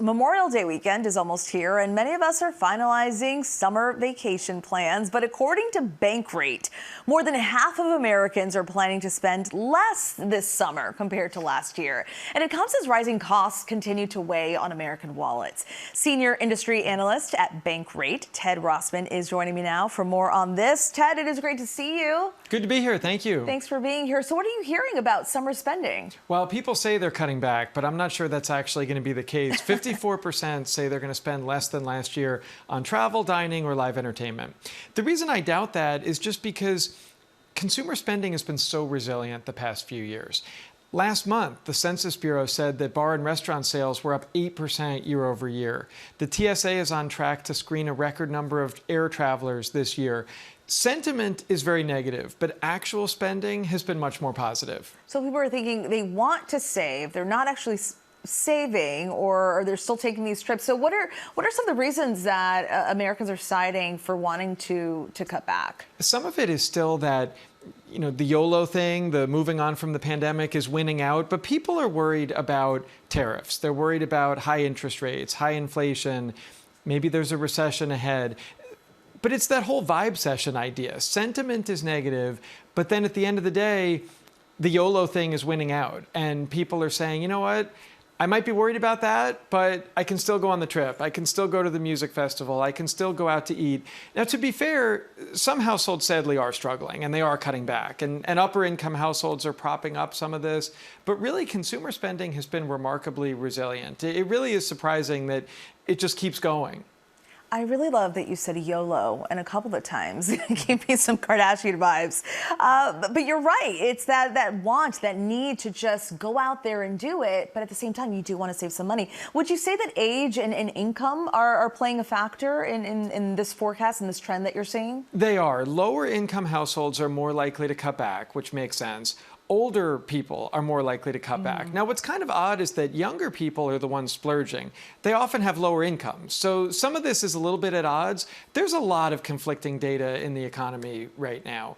Memorial Day weekend is almost here, and many of us are finalizing summer vacation plans. But according to Bankrate, more than half of Americans are planning to spend less this summer compared to last year. And it comes as rising costs continue to weigh on American wallets. Senior industry analyst at Bankrate, Ted Rossman, is joining me now for more on this. Ted, it is great to see you. Good to be here. Thank you. Thanks for being here. So what are you hearing about summer spending? Well, people say they're cutting back, but I'm not sure that's actually going to be the case. 54% say they're going to spend less than last year on travel, dining, or live entertainment. The reason I doubt that is just because consumer spending has been so resilient the past few years. Last month, the Census Bureau said that bar and restaurant sales were up 8% year over year. The TSA is on track to screen a record number of air travelers this year. Sentiment is very negative, but actual spending has been much more positive. So people are thinking they want to save, they're not actually saving, or they're still taking these trips. So what are some of the reasons that Americans are citing for wanting to cut back? Some of it is still that, the YOLO thing, the moving on from the pandemic is winning out, but people are worried about tariffs. They're worried about high interest rates, high inflation. Maybe there's a recession ahead. But it's that whole vibe session idea. Sentiment is negative, but then at the end of the day, the YOLO thing is winning out. And people are saying, you know what? I might be worried about that, but I can still go on the trip. I can still go to the music festival. I can still go out to eat. Now, to be fair, some households sadly are struggling and they are cutting back. And upper income households are propping up some of this. But really, consumer spending has been remarkably resilient. It really is surprising that it just keeps going. I really love that you said YOLO and a couple of times. It gave me some Kardashian vibes. But you're right. It's that want, that need to just go out there and do it. But at the same time, you do want to save some money. Would you say that age and income are playing a factor in this forecast and this trend that you're seeing? They are. Lower income households are more likely to cut back, which makes sense. Older people are more likely to cut back. Now, what's kind of odd is that younger people are the ones splurging. They often have lower incomes. So some of this is a little bit at odds. There's a lot of conflicting data in the economy right now.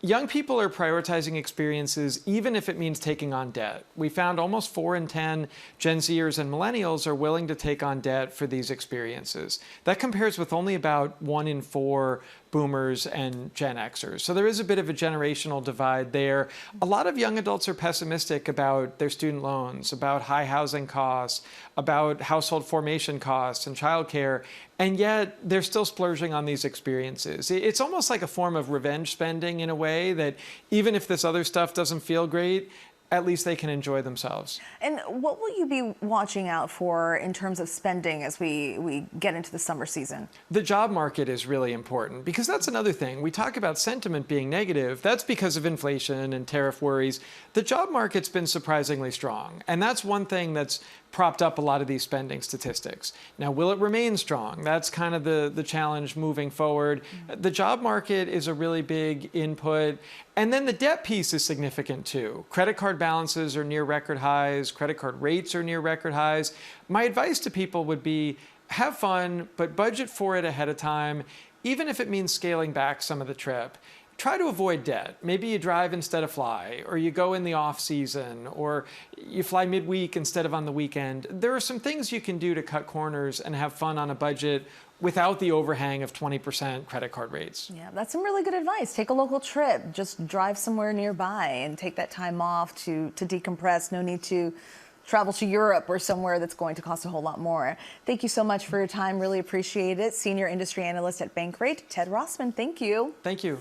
Young people are prioritizing experiences even if it means taking on debt. We found almost 4 in 10 Gen Zers and millennials are willing to take on debt for these experiences. That compares with only about 1 in 4 boomers and Gen Xers. So there is a bit of a generational divide there. A lot of young adults are pessimistic about their student loans, about high housing costs, about household formation costs and childcare, and yet they're still splurging on these experiences. It's almost like a form of revenge spending in a way that even if this other stuff doesn't feel great, at least they can enjoy themselves. And what will you be watching out for in terms of spending as we get into the summer season? The job market is really important because that's another thing. We talk about sentiment being negative. That's because of inflation and tariff worries. The job market's been surprisingly strong. And that's one thing that's propped up a lot of these spending statistics. Now, will it remain strong? That's kind of the challenge moving forward. The job market is a really big input. And then the debt piece is significant too. Credit card balances are near record highs. Credit card rates are near record highs. My advice to people would be have fun, but budget for it ahead of time, even if it means scaling back some of the trip. Try to avoid debt. Maybe you drive instead of fly, or you go in the off season, or you fly midweek instead of on the weekend. There are some things you can do to cut corners and have fun on a budget without the overhang of 20% credit card rates. Yeah, that's some really good advice. Take a local trip. Just drive somewhere nearby and take that time off to decompress. No need to travel to Europe or somewhere that's going to cost a whole lot more. Thank you so much for your time. Really appreciate it. Senior industry analyst at Bankrate, Ted Rossman. Thank you. Thank you.